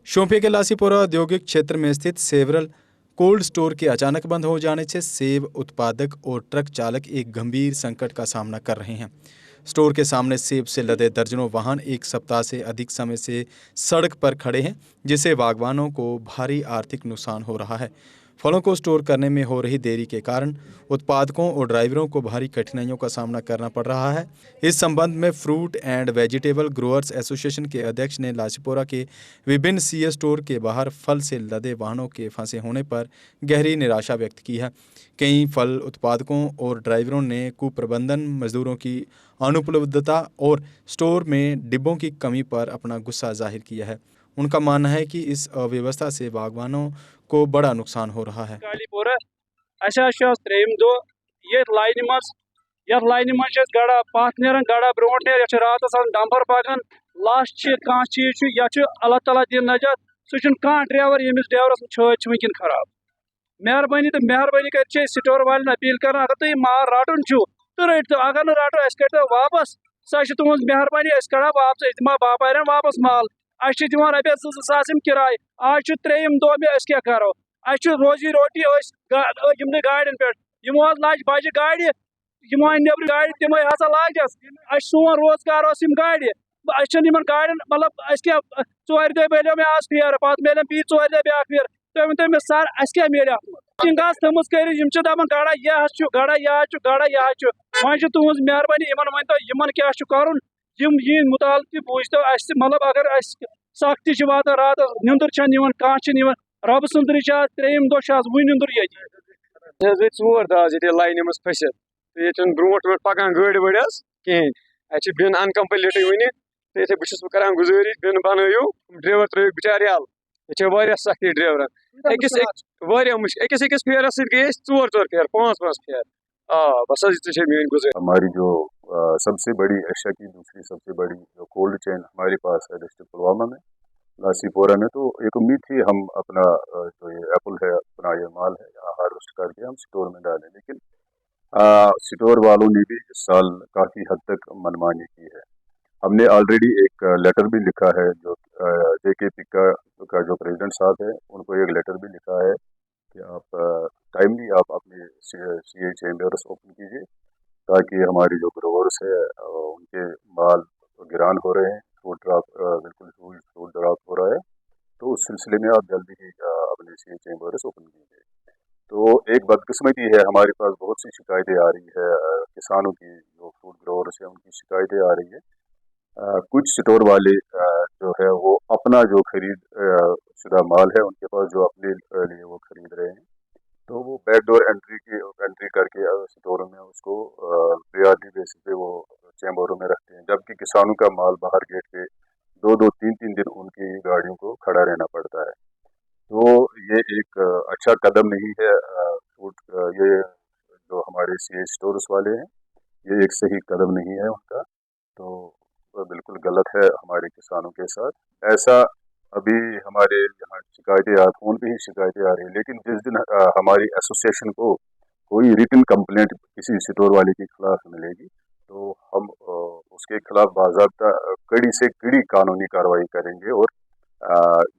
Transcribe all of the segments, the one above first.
शोपियां के लासीपुरा औद्योगिक क्षेत्र में स्थित सेवरल कोल्ड स्टोर के अचानक बंद हो जाने से सेब उत्पादक और ट्रक चालक एक गंभीर संकट का सामना कर रहे हैं। स्टोर के सामने सेब से लदे दर्जनों वाहन एक सप्ताह से अधिक समय से सड़क पर खड़े हैं, जिससे बागवानों को भारी आर्थिक नुकसान हो रहा है। फलों को स्टोर करने में हो रही देरी के कारण उत्पादकों और ड्राइवरों को भारी कठिनाइयों का सामना करना पड़ रहा है। इस संबंध में fruit and vegetable growers association के अध्यक्ष ने लासीपुरा के विभिन्न सीए स्टोर के बाहर फल से लदे वाहनों के फंसे होने पर गहरी निराशा व्यक्त की है। कई फल उत्पादकों और ड्राइवरों ने कुप्रबंधन, मजदूरों की अनुपलब्धता और स्टोर में डिब्बों की कमी पर अपना गुस्सा जाहिर किया है। उनका मानना है कि इस अव्यवस्था से बागवानों को बड़ा नुकसान हो रहा है। गड़ा पथ नेरान गड़ा ब्रोट ने रात डंपर पकान लास्ट कह चीज अल्लाह ताला दिन नजर सह कह ड्राइवर यमिस ड्राइवरस छत वनकन खराब। मेहरबानी तो मेहरबानी कर स्टोर वाले अपील कर, अगर तुम माल रटन तो रटो, अगर न रटो कटो वापस। सह तुज मेहरबानी कड़ा वापस दिमा बापार वापस माल। दिवान रपस 2,000 किराए। आज 3 दह मे क्या करो, रोजी रोटी गाड़न पे लाज बज गाड़ नबर गाड़ तम हसा लाजस सोन रोजगार गाड़ गाड़न मतलब क्या 4 दह मिलो मे आज फेर पे मिले बी 4 दह ब्या फेर। तुम वन मे सर क्या मिले थमज कर दपान गड़ा यह गड़ा यह गड़ा यह वह तुज मेहरबानी वन तो क्या कर मुताल बूझतो मतलब अगर सख्ती वात रात निंदर कह रब सुंद 3 दह वो निंदर ये 4 दह लाइन मज फसित तो ब्रोट पकान गाड़ वड़ कहें बिन अनकम्प्लीट वन तो बहुत कर गुजारिश बिन बनू ड्राइवर त्रो बिचार यल ये सख्ती ड्राइवर अकिस फेरस गए 4 फेर 5 फेर। बस मेरी गुजारिश। हमारी जो सबसे बड़ी एशिया की दूसरी सबसे बड़ी जो कोल्ड चेन हमारे पास है डिस्ट्रिक्ट पुलवामा में, लासीपोरा में, तो एक उम्मीद थी हम अपना जो ये एप्पल है, अपना ये माल है, यहाँ हार्वेस्ट करके हम स्टोर में डालें, लेकिन स्टोर वालों ने भी इस साल काफ़ी हद तक मनमानी की है। हमने ऑलरेडी एक लेटर भी लिखा है, जो JKP का जो प्रेसिडेंट साहब है, उनको एक लेटर भी लिखा है कि आप टाइमली आप अपने CA चेम्बर्स ओपन कीजिए, ताकि हमारी जो ग्रोवर्स है उनके माल गिरान हो रहे हैं, बिल्कुल फ्रूट ड्रॉप हो रहा है, तो उस सिलसिले में आप जल्दी ही अपने CA चेम्बर्स ओपन कीजिए। तो एक बदकिस्मती है, हमारे पास बहुत सी शिकायतें आ रही है किसानों की, जो फ्रूट ग्रोवर्स है उनकी शिकायतें आ रही है। कुछ स्टोर वाले जो है वो अपना जो खरीद शुदा माल है उनके पास जो अपने लिए वो खरीद रहे हैं, तो वो बैकडोर एंट्री करके स्टोरों में उसको प्रायोरिटी बेसिस पे वो चैम्बरों में रखते हैं, जबकि किसानों का माल बाहर गेट पे 2-2, 3-3 दिन उनकी गाड़ियों को खड़ा रहना पड़ता है। तो ये एक अच्छा कदम नहीं है। ये जो हमारे CA स्टोर्स वाले हैं, ये एक सही कदम नहीं है उनका, तो बिल्कुल गलत है हमारे किसानों के साथ। ऐसा अभी हमारे यहाँ शिकायतें फ़ोन पे ही शिकायतें आ रही है, लेकिन जिस दिन हमारी एसोसिएशन को कोई रिटन कंप्लेंट किसी स्टोर वाले के खिलाफ मिलेगी, तो हम उसके खिलाफ बाज़ाब्ता कड़ी से कड़ी कानूनी कार्रवाई करेंगे, और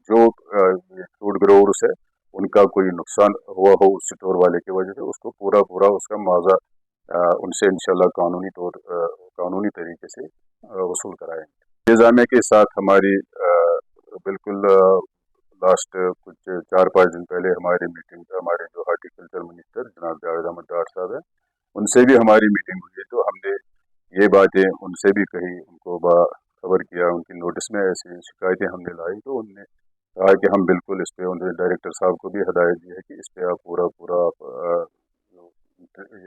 जो फ्रूट ग्रोवर्स है उनका कोई नुकसान हुआ हो उस स्टोर वाले की वजह से, उसको पूरा उसका मुआवजा उनसे इंशाल्लाह कानूनी तरीके से वसूल कराएंगे। इंतजामिया के साथ हमारी बिल्कुल लास्ट कुछ 4-5 दिन पहले हमारी मीटिंग, हमारे जो हार्टिकल्चर मिनिस्टर जनाब जावेद अहमद डार साहब है, उनसे भी हमारी मीटिंग हुई, तो हमने ये बातें उनसे भी कही, उनको खबर किया, उनकी नोटिस में ऐसी शिकायतें हमने लाई, तो उनने कहा कि हम बिल्कुल इस पर, उनके डायरेक्टर साहब को भी हदायत दी है कि इस पर आप पूरा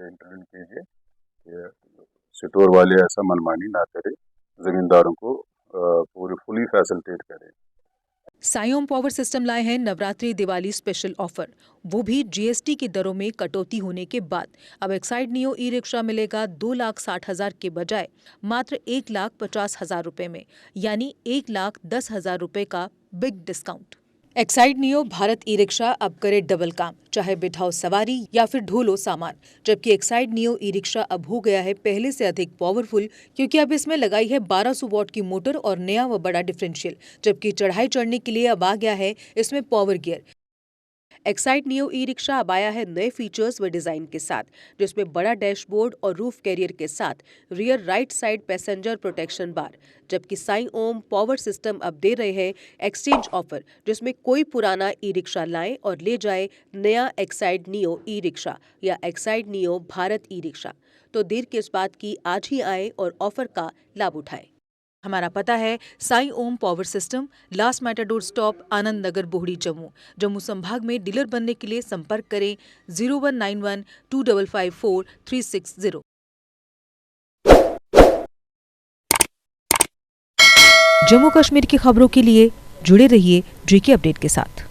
इंटरव्यू कीजिए कि स्टोर वाले ऐसा मनमानी ना करें, ज़मींदारों को पूरी फुली फैसिलिटेट करें। सायोम पावर सिस्टम लाए हैं नवरात्रि दिवाली स्पेशल ऑफर, वो भी GST की दरों में कटौती होने के बाद। अब एक्साइड नियो ई-रिक्शा मिलेगा 2,60,000 के बजाय मात्र 1,50,000 रुपए में, यानी 1,10,000 रुपए का big discount. Exide neo Bharat e rickshaw अब करे डबल काम, चाहे बिठाओ सवारी या फिर ढोलो सामान। जबकि एक्साइड नियो ई रिक्शा अब हो गया है पहले से अधिक पावरफुल, क्योंकि अब इसमें लगाई है 1200 वॉट की मोटर और नया व बड़ा डिफरेंशियल। जबकि चढ़ाई चढ़ने के लिए अब आ गया है इसमें power gear. Exide neo e rickshaw अब आया है नए फीचर्स व डिजाइन के साथ, जिसमें बड़ा डैशबोर्ड और रूफ कैरियर के साथ rear right side passenger protection bar. जबकि साई ओम पावर सिस्टम अब दे रहे हैं एक्सचेंज ऑफर, जिसमें कोई पुराना ई रिक्शा लाए और ले जाए नया एक्साइड नियो ई रिक्शा या Exide neo Bharat e rickshaw. तो देर किस बात की, आज ही आए और ऑफर का लाभ उठाए। हमारा पता है Sai Om power system, last matador stop, Anand Nagar, Bohri, Jammu. Jammu संभाग में डीलर बनने के लिए संपर्क करें 0191 2554 360। जम्मू कश्मीर की खबरों के लिए जुड़े रहिए जेके अपडेट के साथ।